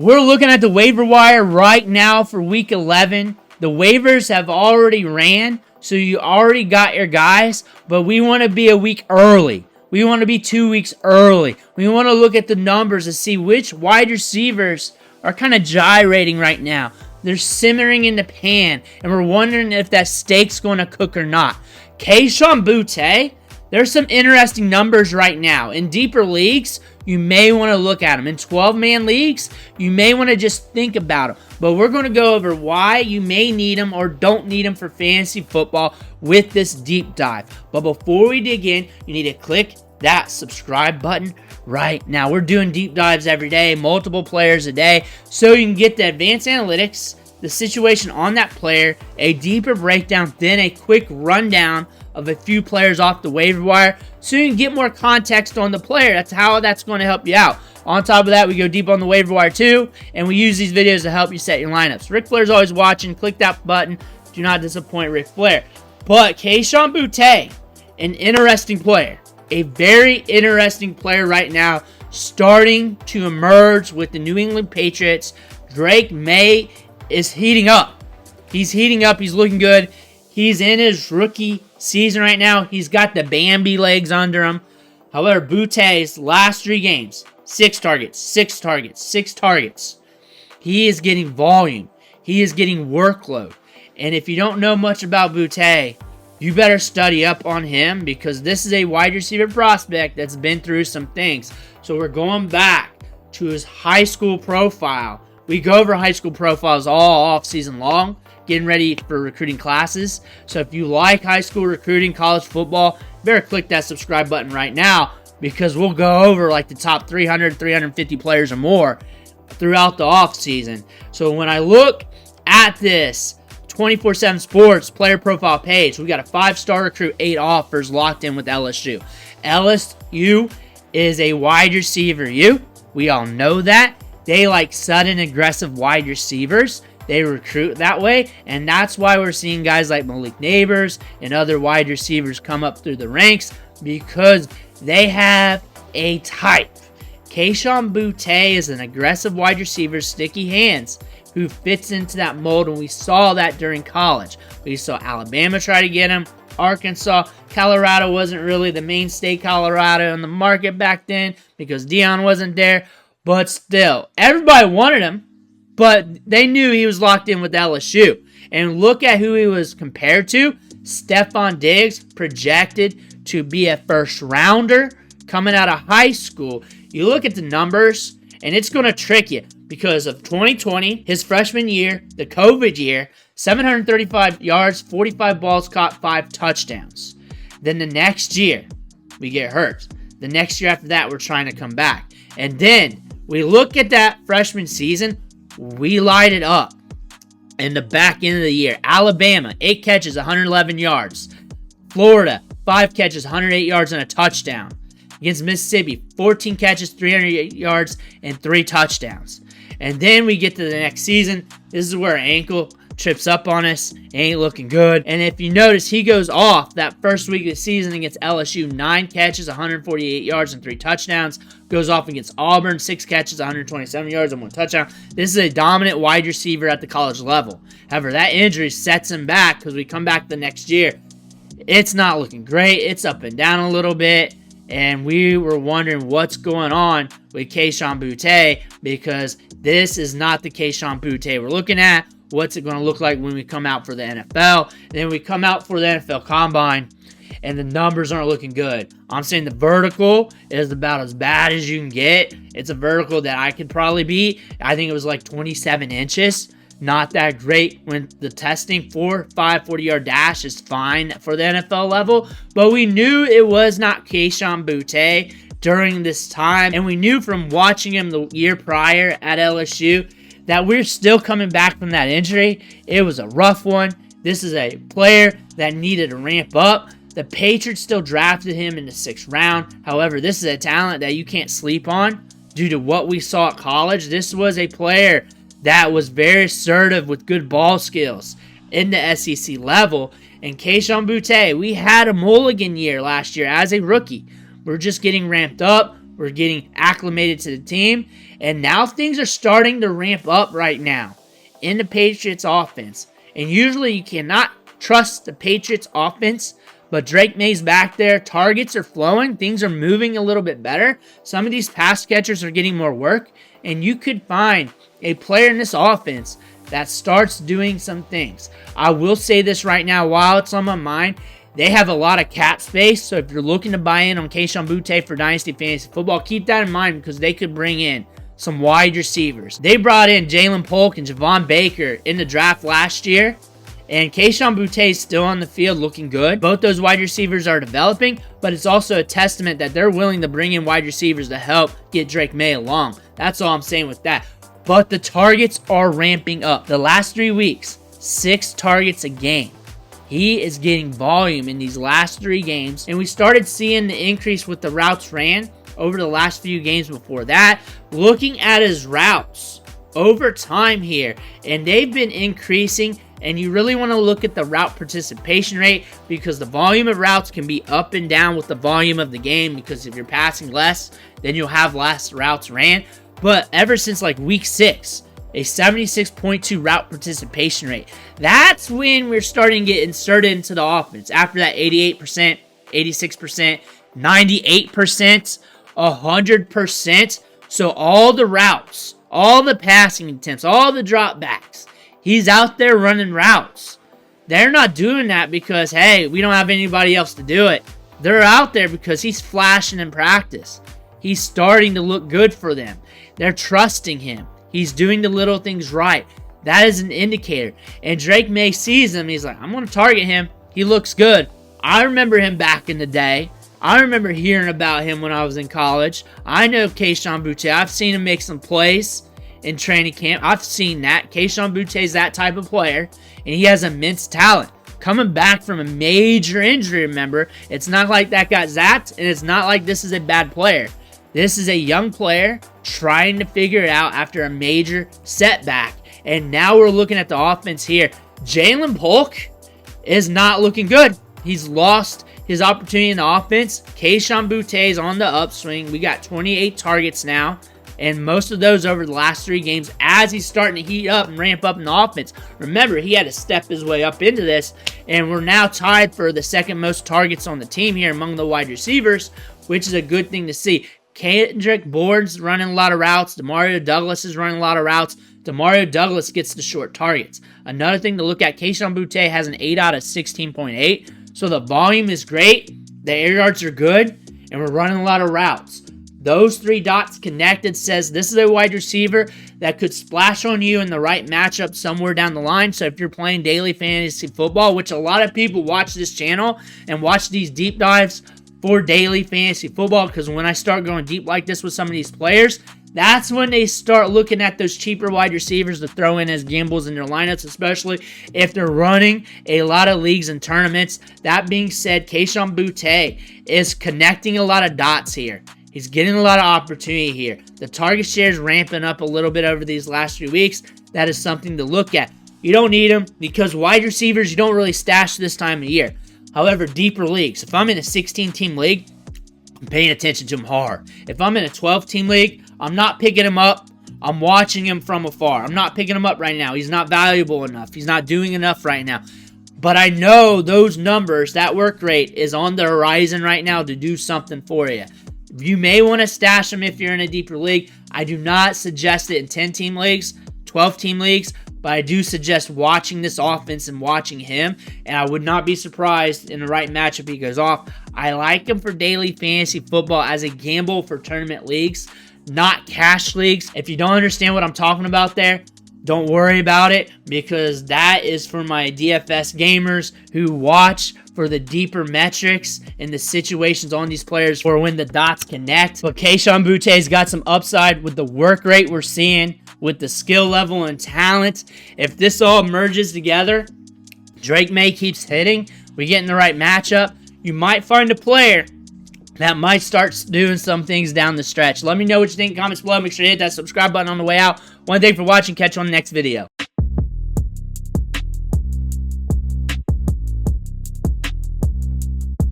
We're looking at the waiver wire right now for week 11. The waivers have already ran, so you already got your guys, but we want to be a week early. We want to be 2 weeks early. We want to look at the numbers to see which wide receivers are kind of gyrating right now. They're simmering in the pan, and we're wondering if that steak's going to cook or not. Kayshon Boutte, there's some interesting numbers right now. In deeper leagues, you may want to look at them. In 12-man leagues, you may want to just think about them. But we're going to go over why you may need them or don't need them for fantasy football with this deep dive. But before we dig in, you need to click that subscribe button right now. We're doing deep dives every day, multiple players a day, so you can get the advanced analytics, the situation on that player, a deeper breakdown, then a quick rundown of a few players off the waiver wire, so you can get more context on the player. That's how that's going to help you out. On top of that, we go deep on the waiver wire too, and we use these videos to help you set your lineups. Ric Flair's always watching. Click that button. Do not disappoint Ric Flair. But Kayshon Boutte, an interesting player. A very interesting player right now, starting to emerge with the New England Patriots. Drake May is heating up. He's heating up. He's looking good. He's in his rookie season right now. He's got the Bambi legs under him. However, Boutte's last 3 games, 6 targets, 6 targets, 6 targets. He is getting volume. He is getting workload. And if you don't know much about Boutte, you better study up on him, because this is a wide receiver prospect that's been through some things. So we're going back to his high school profile. We go over high school profiles all off season long, getting ready for recruiting classes. So if you like high school recruiting, college football, you better click that subscribe button right now, because we'll go over like the top 300, 350 players or more throughout the off season. So when I look at this 24/7 Sports player profile page, we got a 5-star recruit, 8 offers locked in with LSU. LSU is a wide receiver. We all know that. They like sudden, aggressive wide receivers. They recruit that way, and that's why we're seeing guys like Malik Neighbors and other wide receivers come up through the ranks, because they have a type. Kayshon Boutte is an aggressive wide receiver, sticky hands, who fits into that mold, and we saw that during college. We saw Alabama try to get him, Arkansas, Colorado wasn't really the mainstay Colorado in the market back then because Deion wasn't there, but still, everybody wanted him, but they knew he was locked in with LSU. And look at who he was compared to. Stephon Diggs, projected to be a first-rounder coming out of high school. You look at the numbers, and it's going to trick you because of 2020, his freshman year, the COVID year, 735 yards, 45 balls caught, 5 touchdowns. Then the next year, we get hurt. The next year after that, we're trying to come back. And then we look at that freshman season, we light it up. In the back end of the year, Alabama, 8 catches, 111 yards. Florida, 5 catches, 108 yards and a touchdown. Against Mississippi, 14 catches, 308 yards, and 3 touchdowns. And then we get to the next season. This is where ankle trips up on us. Ain't looking good. And if you notice, he goes off that first week of the season against LSU. 9 catches, 148 yards, and 3 touchdowns. Goes off against Auburn. 6 catches, 127 yards, and 1 touchdown. This is a dominant wide receiver at the college level. However, that injury sets him back because we come back the next year. It's not looking great. It's up and down a little bit. And we were wondering what's going on with Kayshon Boutte, because this is not the Kayshon Boutte we're looking at. What's it going to look like when we come out for the NFL? And then we come out for the NFL Combine, and the numbers aren't looking good. I'm saying the vertical is about as bad as you can get. It's a vertical that I could probably beat. I think it was like 27 inches. Not that great when the testing 4-5 40-yard dash is fine for the NFL level. But we knew it was not Kayshon Boutte during this time. And we knew from watching him the year prior at LSU that we're still coming back from that injury. It was a rough one. This is a player that needed to ramp up. The Patriots still drafted him in the 6th round. However, this is a talent that you can't sleep on due to what we saw at college. This was a player that was very assertive with good ball skills in the SEC level. And Kayshon Boutte, we had a mulligan year last year as a rookie. We're just getting ramped up. We're getting acclimated to the team. And now things are starting to ramp up right now in the Patriots offense. And usually you cannot trust the Patriots offense, but Drake May's back there. Targets are flowing. Things are moving a little bit better. Some of these pass catchers are getting more work. And you could find a player in this offense that starts doing some things. I will say this right now while it's on my mind. They have a lot of cap space, so if you're looking to buy in on Kayshon Boutte for Dynasty Fantasy Football, keep that in mind because they could bring in some wide receivers. They brought in Jalen Polk and Javon Baker in the draft last year, and Kayshon Boutte is still on the field looking good. Both those wide receivers are developing, but it's also a testament that they're willing to bring in wide receivers to help get Drake May along. That's all I'm saying with that. But the targets are ramping up. The last 3 weeks, 6 targets a game. He is getting volume in these last 3 games, and we started seeing the increase with the routes ran over the last few games before that. Looking at his routes over time here, and they've been increasing, and you really want to look at the route participation rate because the volume of routes can be up and down with the volume of the game because if you're passing less, then you'll have less routes ran. But ever since like week 6, a 76.2 route participation rate. That's when we're starting to get inserted into the offense. After that 88%, 86%, 98%, 100%. So all the routes, all the passing attempts, all the dropbacks, he's out there running routes. They're not doing that because, hey, we don't have anybody else to do it. They're out there because he's flashing in practice. He's starting to look good for them. They're trusting him. He's doing the little things right. That is an indicator. And Drake May sees him. He's like, I'm going to target him. He looks good. I remember him back in the day. I remember hearing about him when I was in college. I know Kayshon Boutte. I've seen him make some plays in training camp. I've seen that. Kayshon Boutte is that type of player. And he has immense talent. Coming back from a major injury, remember. It's not like that got zapped. And it's not like this is a bad player. This is a young player trying to figure it out after a major setback. And now we're looking at the offense here. Jalen Polk is not looking good. He's lost his opportunity in the offense. Kayshon Boutte is on the upswing. We got 28 targets now. And most of those over the last 3 games as he's starting to heat up and ramp up in the offense. Remember, he had to step his way up into this. And we're now tied for the second most targets on the team here among the wide receivers, which is a good thing to see. Kendrick Bourd's running a lot of routes. Demario Douglas is running a lot of routes. Demario Douglas gets the short targets. Another thing to look at, Kayshon Boutte has an 8 out of 16.8. So the volume is great. The air yards are good. And we're running a lot of routes. Those 3 dots connected says this is a wide receiver that could splash on you in the right matchup somewhere down the line. So if you're playing daily fantasy football, which a lot of people watch this channel and watch these deep dives for daily fantasy football, because when I start going deep like this with some of these players, that's when they start looking at those cheaper wide receivers to throw in as gambles in their lineups, especially if they're running a lot of leagues and tournaments. That being said, Kayshon Boutte is connecting a lot of dots here. He's getting a lot of opportunity here. The target share is ramping up a little bit over these last 3 weeks. That is something to look at. You don't need them because wide receivers you don't really stash this time of year. However, deeper leagues, if I'm in a 16-team league, I'm paying attention to him hard. If I'm in a 12-team league, I'm not picking him up. I'm watching him from afar. I'm not picking him up right now. He's not valuable enough. He's not doing enough right now. But I know those numbers, that work rate is on the horizon right now to do something for you. You may want to stash him if you're in a deeper league. I do not suggest it in 10-team leagues, 12-team leagues. But I do suggest watching this offense and watching him. And I would not be surprised in the right matchup he goes off. I like him for daily fantasy football as a gamble for tournament leagues, not cash leagues. If you don't understand what I'm talking about there, don't worry about it because that is for my DFS gamers who watch for the deeper metrics and the situations on these players for when the dots connect. But Kayshon Boutte's got some upside with the work rate we're seeing, with the skill level and talent. If this all merges together, Drake May keeps hitting, we get in the right matchup, you might find a player that might start doing some things down the stretch. Let me know what you think in the comments below. Make sure to hit that subscribe button on the way out. One thing for watching. Catch you on the next video.